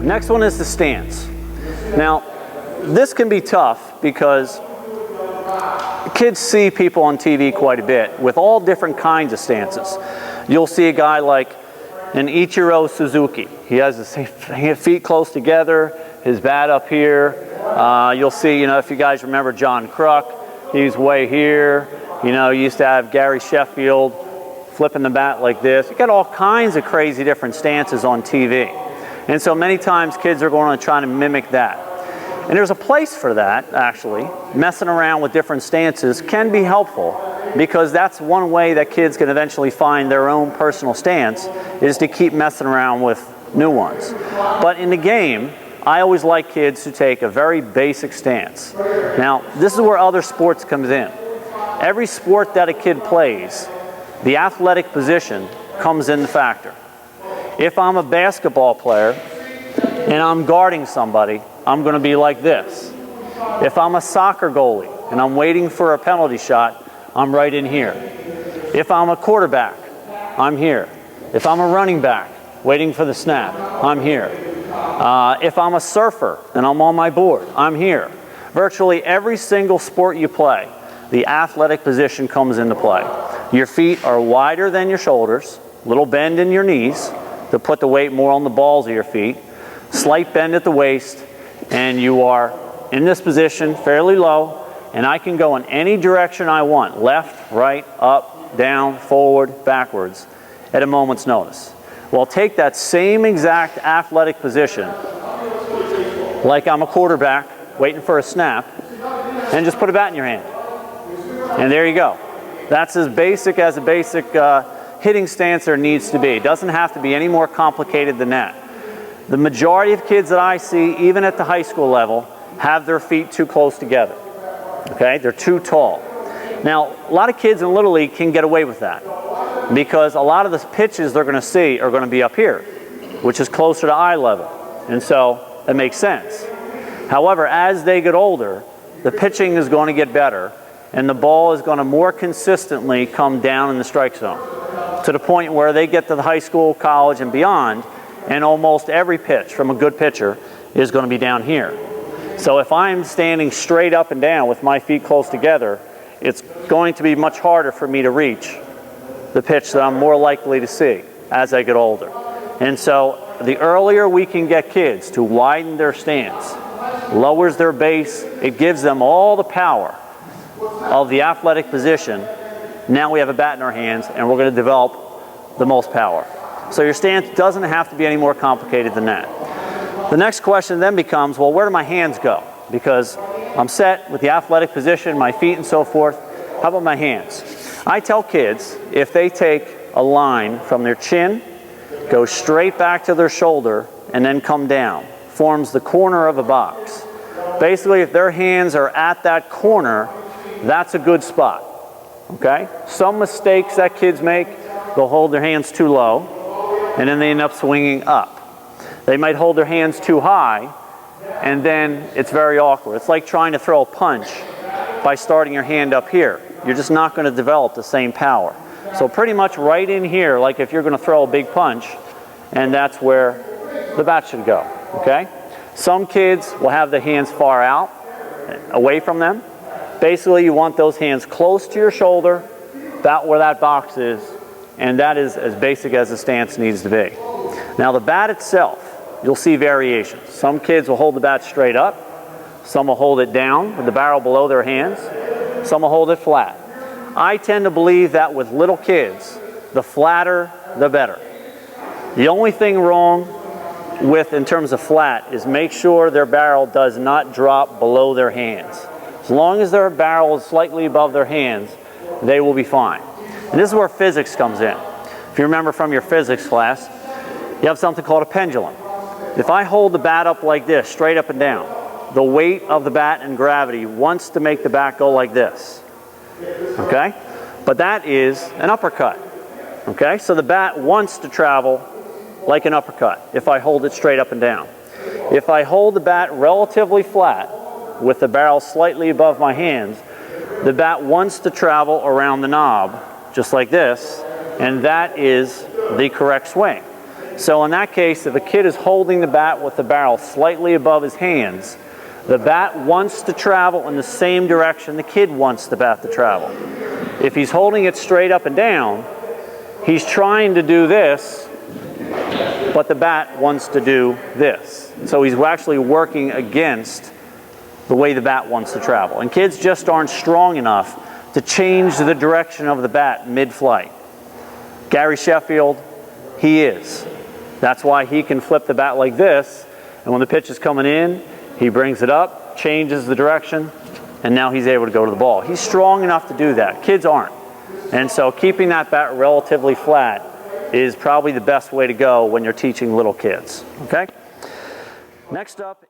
Next one is the stance. Now, this can be tough because kids see people on TV quite a bit with all different kinds of stances. You'll see a guy like an Ichiro Suzuki. He has his feet close together, his bat up here. You'll see, if you guys remember John Kruk, he's way here. You used to have Gary Sheffield flipping the bat like this. You got all kinds of crazy different stances on TV. And so many times kids are going to try to mimic that. And there's a place for that, actually. Messing around with different stances can be helpful because that's one way that kids can eventually find their own personal stance, is to keep messing around with new ones. But in the game, I always like kids to take a very basic stance. Now, this is where other sports comes in. Every sport that a kid plays, the athletic position comes into factor. If I'm a basketball player and I'm guarding somebody, I'm going to be like this. If I'm a soccer goalie and I'm waiting for a penalty shot, I'm right in here. If I'm a quarterback, I'm here. If I'm a running back waiting for the snap, I'm here. If I'm a surfer and I'm on my board, I'm here. Virtually every single sport you play, the athletic position comes into play. Your feet are wider than your shoulders, little bend in your knees to put the weight more on the balls of your feet, slight bend at the waist, and you are in this position fairly low, and I can go in any direction I want, left, right, up, down, forward, backwards, at a moment's notice. Well, take that same exact athletic position, like I'm a quarterback waiting for a snap, and just put a bat in your hand. And there you go. That's as basic as a basic hitting stance there needs to be. It doesn't have to be any more complicated than that. The majority of kids that I see, even at the high school level, have their feet too close together. Okay? They're too tall. Now, a lot of kids in Little League can get away with that because a lot of the pitches they're going to see are going to be up here, which is closer to eye level. And so it makes sense. However, as they get older, the pitching is going to get better and the ball is going to more consistently come down in the strike zone to the point where they get to the high school, college, and beyond, and almost every pitch from a good pitcher is going to be down here. So if I'm standing straight up and down with my feet close together, it's going to be much harder for me to reach the pitch that I'm more likely to see as I get older. And so the earlier we can get kids to widen their stance, lowers their base, it gives them all the power of the athletic position. Now we have a bat in our hands and we're going to develop the most power. So your stance doesn't have to be any more complicated than that. The next question then becomes, well, where do my hands go? Because I'm set with the athletic position, my feet and so forth. How about my hands? I tell kids if they take a line from their chin, go straight back to their shoulder, and then come down, forms the corner of a box. Basically, if their hands are at that corner, that's a good spot. Okay? Some mistakes that kids make, they'll hold their hands too low, and then they end up swinging up. They might hold their hands too high, and then it's very awkward. It's like trying to throw a punch by starting your hand up here. You're just not going to develop the same power. So pretty much right in here, like if you're going to throw a big punch, and that's where the bat should go. Okay? Some kids will have the hands far out, away from them. Basically, you want those hands close to your shoulder, about where that box is, and that is as basic as the stance needs to be. Now the bat itself, you'll see variations. Some kids will hold the bat straight up. Some will hold it down with the barrel below their hands. Some will hold it flat. I tend to believe that with little kids, the flatter, the better. The only thing wrong with, in terms of flat, is make sure their barrel does not drop below their hands. As long as their barrel is slightly above their hands, they will be fine. And this is where physics comes in. If you remember from your physics class, you have something called a pendulum. If I hold the bat up like this, straight up and down, the weight of the bat and gravity wants to make the bat go like this. Okay? But that is an uppercut. Okay? So the bat wants to travel like an uppercut if I hold it straight up and down. If I hold the bat relatively flat with the barrel slightly above my hands, the bat wants to travel around the knob just like this, and that is the correct swing. So in that case, if a kid is holding the bat with the barrel slightly above his hands, the bat wants to travel in the same direction the kid wants the bat to travel. If he's holding it straight up and down, he's trying to do this, but the bat wants to do this. So he's actually working against the way the bat wants to travel. And kids just aren't strong enough to change the direction of the bat mid-flight. Gary Sheffield, he is. That's why he can flip the bat like this, and when the pitch is coming in, he brings it up, changes the direction, and now he's able to go to the ball. He's strong enough to do that. Kids aren't. And so keeping that bat relatively flat is probably the best way to go when you're teaching little kids. Okay? Next up.